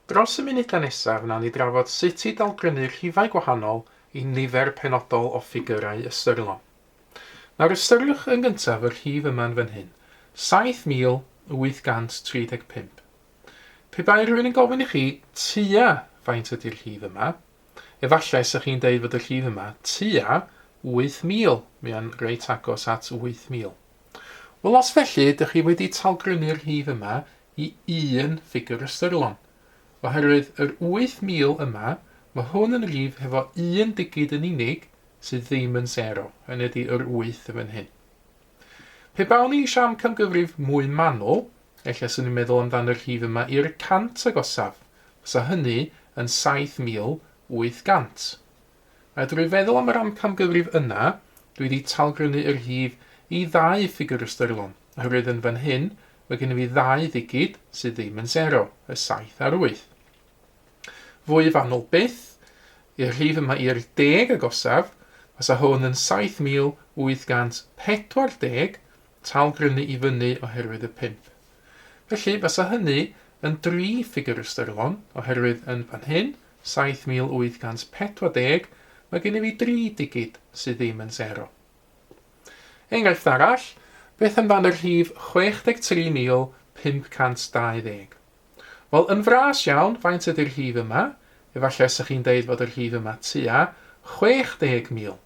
Dros y munudau nesaf wnawn ni drafod sut i dalgrynnu rhifau gwahanol i nifer penodol o ffigurau ystyrlon. Nawr ystyriwch yn gyntaf y rhif yma'n fan hyn, 7,835. Pe bai rhywun yn gofyn i chi tua faint ydy'r rhif yma, efallai sy'ch chi'n deud fod y rhif yma tua 8,000, mae'n reit agos at 8,000. Wel, os felly, ydych chi wedi talgrynnu'r rhif yma i un ffigur ystyrlon. Oherwydd yr 8,000 yma, mae hwn yn rhif hefo un digid yn unig sydd ddim yn 0. Hynny ydy yr 8 yn fan hyn. Pe bawn ni eisiau am camgyfrif mwy manwl, ella sy'n ni'n meddwl amdano'r rhif yma i'r cant agosaf, fysa hynny yn 7,800. A drwy feddwl am yr amcamgyfrif yna, dwi wedi talgrynnu yr rhif i 2 ffigur ystyrlon. Oherwydd yn fan hyn, mae gen i fi 2 ddigid sydd ddim yn 0, y 7 a'r 8. Fwy fanwl byth, i'r rhif yma i'r 10 agosaf, fysa hwn yn 7,840, talgrynnu i fyny oherwydd y 5. Felly, fysa hynny yn 3 ffigur ystyrlon, oherwydd yn fan hyn, 7,840, mae gen i fi 3 digid sydd ddim yn 0. Enghraifft arall, beth amdan yr rhif 63,520? Wel, yn fras iawn, faint ydy'r rhif yma? Efallai sy'ch chi'n deud fod yr rhif yma tua 60,000.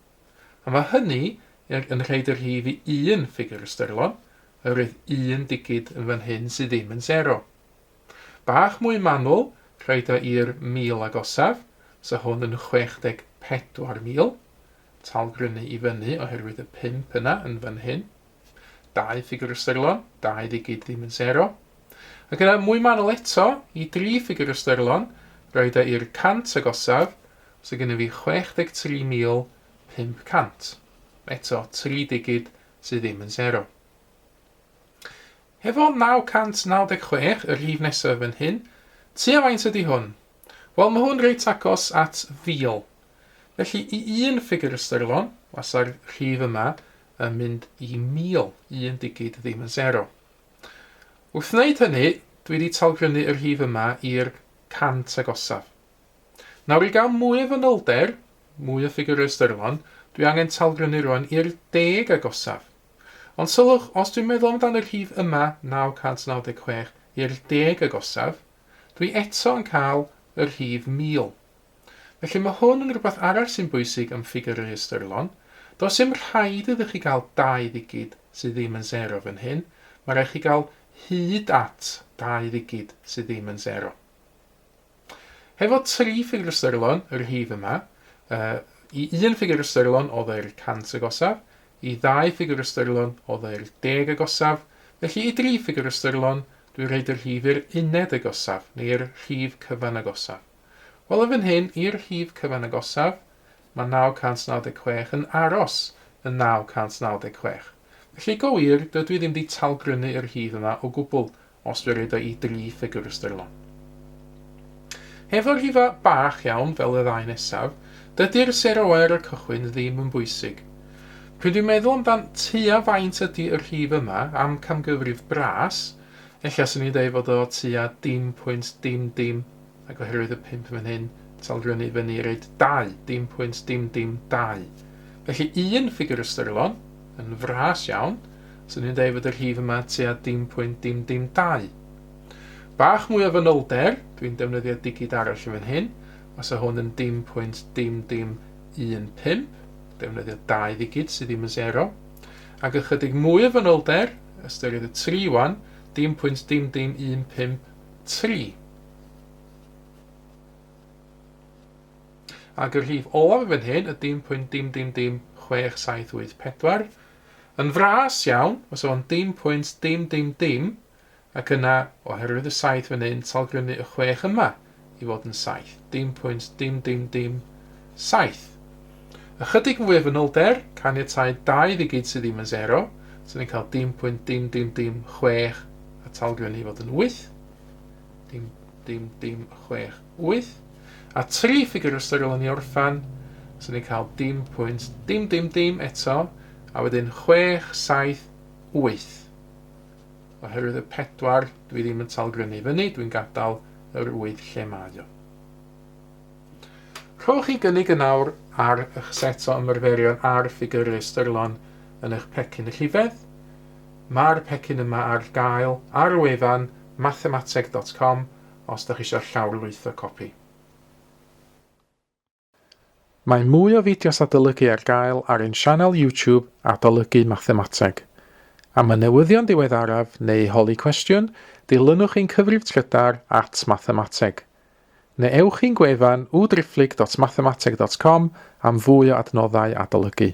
A mae hynny yn rhaid yr rhif i un ffigur ystyrlon, oherwydd un digid yn fan hyn sydd ddim yn 0. Bach mwy manwl, rhaid o i'r 1000 agosaf, so hwn yn 64,000. Talgrynnu i fyny oherwydd y 5 yna yn fan hyn. 2 ffigur ystyrlon, 2 digid ddim yn 0. Ac yna mwy manwl eto, i 3 ffigur ystyrlon, roed o i'r 100 agosaf, so gyda fi 63,500. Eto, 3 digid sydd ddim yn 0. Hefo 996, y rhif nesaf fan hyn, tua faint ydy hwn? Wel, mae hwn reit agos at 1000. Felly, i un ffigur ystyrlon, wasa'r rhif yma yn mynd i 1000, un digid ddim yn 0. Wrth wneud hynny, dwi wedi talgrynnu y rhif yma i'r 100 agosaf. Nawr, i gael mwy o fanylder, mwy o ffigur ystyrlon, dwi angen talgrynnu rwan i'r 10 agosaf. Ond sylwch, os dwi'n meddwl amdano y rhif yma, 996, i'r 10 agosaf, dwi eto yn cael y rhif 1000. Felly mae hwn yn rhywbeth arall sy'n bwysig am ffigurau ystyrlon. Does dim rhaid idych chi gael 2 digid sydd ddim yn 0 fan hyn. Mae rhaid chi gael hyd at 2 digid sydd ddim yn 0. Hefo 3 ffigur ystyrlon, y rhif yma, i 1 ffigur ystyrlon oedd e'r 100 agosaf, i 2 ffigur ystyrlon oedd e'r 10 agosaf, felly i 3 ffigur ystyrlon, dwi'n rhaid yr rhif i'r 1 agosaf, neu'r rhif cyfan agosaf. Wel, yn hyn, i'r rhif cyfan agosaf, mae 996 yn aros yn 996. Felly, go wir, dydw i ddim wedi talgrynnu yr rhif yma o gwbl os dwi'n rhaid o i 3 ffigur ystyrlon. Hefo'r rhifau bach iawn, fel y ddau nesaf, dydy'r 0 ar y cychwyn ddim yn bwysig. Pryd dwi'n meddwl amdan tua faint ydy y rhif yma am camgyfrif bras, ella sy'n ni'n dweud fod o tua 0.00, ac oherwydd y 5 fan hyn, talgrynnu fyny i reid 2, 0.002. Felly, un ffigur ystyrlon, yn fras iawn, sy'n ni'n dweud fod y rhif yma tua 0.002. Bach mwy o fanylder, dwi'n defnyddio digid arall fan hyn, os o hwn yn 0.0015, defnyddio 2 digid sydd ddim yn 0. Ac ychydig mwy o fanylder, ystyried y 3 wan, 0.00153. Ac yr rhif olaf fan hyn, y 0.006784. Yn fras iawn, os o'n 0.000, ac yna, oherwydd y 7 fan hyn, talgrynnu y 6 yma i fod yn 7. 0.007. Ychydig fwy o fanylder, caniatáu 2 digid sydd ddim yn 0, so ni'n cael 0.006 a talgrynnu i fod yn 8. 0.068. A 3 ffigur ystyrlon i orffan, so ni'n cael 0.000 eto, a wedyn 6, 7, 8. Oherwydd y 4, dwi ddim yn talgrynnu fyny, dwi'n gadael yr wydd lle mae o. Rhowch chi gynnig yn awr ar eich set o ymarferion ar Ffigurau Ystyrlon yn eich pecyn y Rhifedd. Mae'r pecyn yma ar gael ar y wefan mathemateg.com os ydych chi eisiau llawrlwytho copi. Mae mwy o fideos adolygu ar gael ar ein sianel YouTube Adolygu Mathemateg. Am y newyddion diweddaraf neu holi cwestiwn, dilynwch ein cyfrif trydar @Mathemateg. Neu ewch i'n gwefan www.mathemateg.com am fwy o adnoddau adolygu.